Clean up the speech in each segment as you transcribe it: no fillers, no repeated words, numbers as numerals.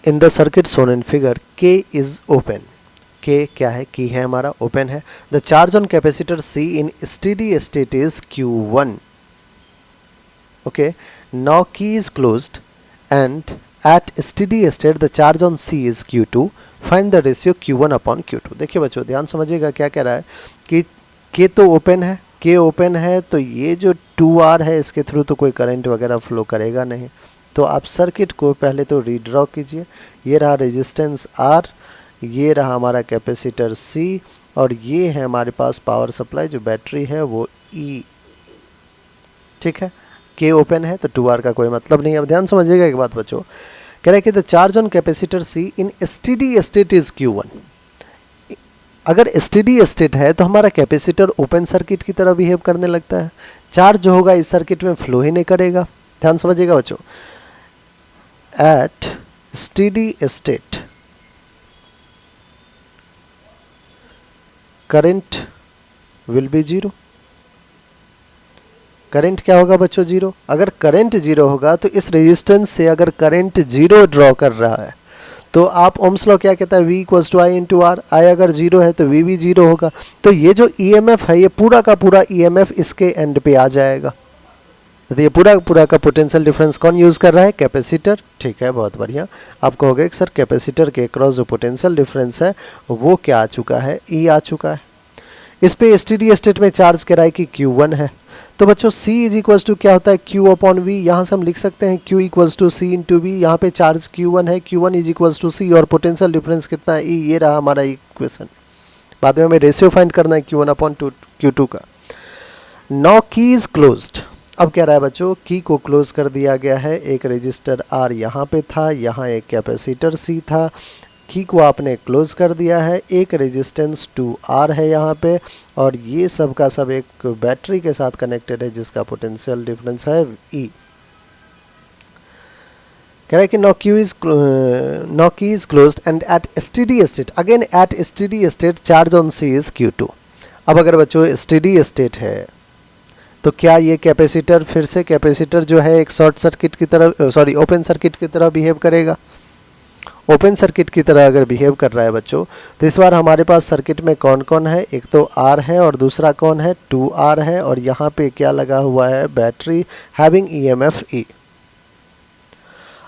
In the circuit shown in figure K is open. K क्या है? की है हमारा, ओपन है. The charge on capacitor C in steady state is Q1. Okay, now key is closed and at steady state the charge on C is Q2. Find the ratio Q1 upon Q2. देखिए बच्चों, ध्यान समझिएगा क्या कह रहा है कि K तो ओपन है, K ओपन है तो ये जो 2R है इसके थ्रू तो कोई करंट वगैरह फ्लो करेगा नहीं. तो आप सर्किट को पहले तो रीड्रॉ कीजिए. ये रहा रेजिस्टेंस R, ये रहा हमारा कैपेसिटर C और ये है हमारे पास पावर सप्लाई जो बैटरी है वो E. ठीक है, K ओपन है तो 2R का कोई मतलब नहीं है. अब ध्यान समझिएगा एक बात बच्चों, कह रहा है कि the charge on capacitor C in steady state is Q1. अगर स्टेडी स्टेट है तो हमारा कैपेसिटर ओपन सर्किट की तरह बिहेव करने लगता है. चार्ज जो होगा इस सर्किट में फ्लो ही नहीं करेगा. ध्यान समझिएगा बच्चों, at steady state current will be zero. Current क्या होगा बच्चों? जीरो. अगर करंट जीरो होगा तो इस रेजिस्टेंस से अगर करंट जीरो ड्रॉ कर रहा है तो आप ओम्स लॉ क्या कहता है? V equals to I into R. I अगर जीरो है तो V भी जीरो होगा. तो ये जो EMF है ये पूरा का पूरा EMF इसके एंड पे आ जाएगा. तो ये पूरा का पोटेंशियल डिफरेंस कौन यूज़ कर रहा है? कैपेसिटर. ठीक है, बहुत बढ़िया. आप कहोगे कि सर कैपेसिटर के क्रॉस जो पोटेंशियल डिफरेंस है वो क्या आ चुका है? E आ चुका है. इस पे स्टेडी स्टेट में चार्ज कह रहा है कि Q1 है. तो बच्चों C इज इक्वल्स टू क्या होता है? Q upon V. यहाँ से हम लिख सकते हैं Q equals to C into V. यहाँ पे चार्ज Q1 है, Q1 is equals to C और पोटेंशियल डिफरेंस कितना है? E. ये रहा हमारा इक्वेशन. बाद में हमें रेशियो फाइंड करना है Q1 अपॉन Q2 का. नाउ की इज क्लोज्ड. अब क्या रहा है बच्चों? की को क्लोज कर दिया गया है. एक रजिस्टर R यहाँ पे था, यहाँ एक कैपेसिटर C था. की को आपने क्लोज कर दिया है. एक रेजिस्टेंस 2R है यहाँ पे और ये सब का सब एक बैटरी के साथ कनेक्टेड है जिसका पोटेंशियल डिफरेंस है E. कह रहा है कि now key is closed and at steady state, again at steady state charge on C is Q2. अब अगर बच्चों steady state है तो क्या ये कैपेसिटर फिर से कैपेसिटर जो है एक शॉर्ट सर्किट की तरह ओपन सर्किट की तरह बिहेव करेगा? ओपन सर्किट की तरह अगर बिहेव कर रहा है बच्चों तो इस बार हमारे पास सर्किट में कौन कौन है? एक तो R है और दूसरा कौन है? 2R है और यहाँ पे क्या लगा हुआ है? Battery having EMF E.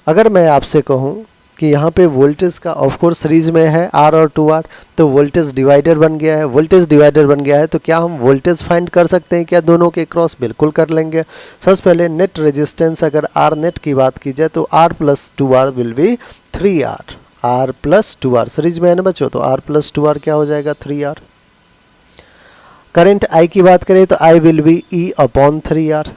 अगर मैं आपसे कहूँ कि यहाँ पे वोल्टेज का ऑफ कोर्स सीरीज में है R और 2R तो वोल्टेज डिवाइडर बन गया है. वोल्टेज डिवाइडर बन गया है तो क्या हम वोल्टेज फाइंड कर सकते हैं क्या दोनों के क्रॉस? बिल्कुल कर लेंगे. सबसे पहले नेट रेजिस्टेंस अगर R नेट की बात की जाए तो R plus 2R will be 3R. R plus 2R series में है ना बच्चों, तो R प्लस 2R क्या हो जाएगा? 3R. करंट I की बात करें तो I will be E upon 3R.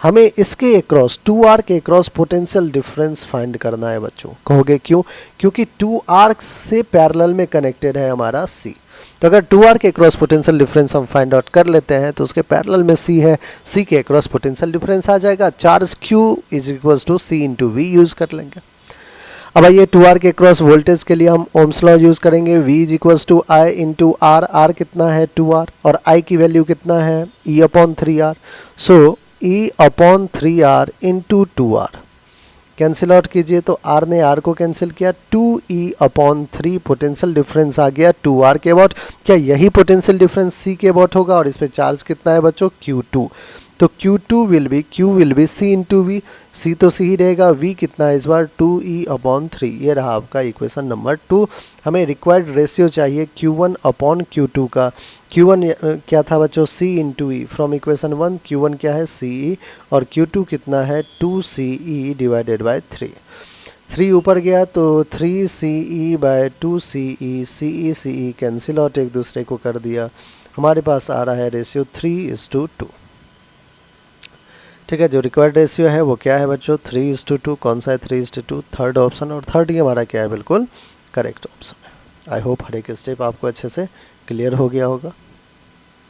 हमें इसके अक्रॉस 2R के अक्रॉस पोटेंशियल डिफरेंस फाइंड करना है बच्चों. कहोगे क्यों? क्योंकि 2R से पैरेलल में कनेक्टेड है हमारा C. तो अगर 2R के अक्रॉस पोटेंशियल डिफरेंस हम फाइंड आउट कर लेते हैं तो उसके पैरेलल में C है, C के अक्रॉस पोटेंशियल डिफरेंस आ जाएगा. Charge Q is equals to C into V use कर लेंगे. अब आइए 2R के क्रॉस वोल्टेज के लिए हम ओम्स लॉ यूज करेंगे. V is equals to I into R. R कितना है? 2R और I की वैल्यू कितना है? E upon 3R. सो E upon 3R into 2R. Cancel out कीजिए तो R ने R को कैंसिल किया. 2E अपॉन 3 पोटेंशियल डिफरेंस आ गया 2R के अबाउट. क्या यही पोटेंशियल डिफरेंस C के अबाउट होगा? और इस पे चार्ज कितना है बच्चों? Q2. तो Q will be C into V. C तो C ही रहेगा. V कितना है इस बार? 2E upon 3. ये रहा आपका इक्वेशन नंबर 2. हमें रिक्वायर्ड रेशियो चाहिए Q1 अपॉन Q2 का. Q1 क्या था बच्चों? C into E. From equation 1 Q1 क्या है? CE और Q2 कितना है? 2CE divided by 3. 3 ऊपर गया तो 3CE bye 2CE. CE cancel out एक दूसरे को कर दिया. हमारे पास आ रहा है रेशियो 3:2. ठीक है, जो रिक्वायर्ड रेशियो है वो क्या है बच्चों? 3:2. कौन सा है 3:2? Third option. और थर्ड ही हमारा क्या है? बिल्कुल करेक्ट ऑप्शन है. आई होप हर एक स्टेप आपको अच्छे से क्लियर हो गया होगा.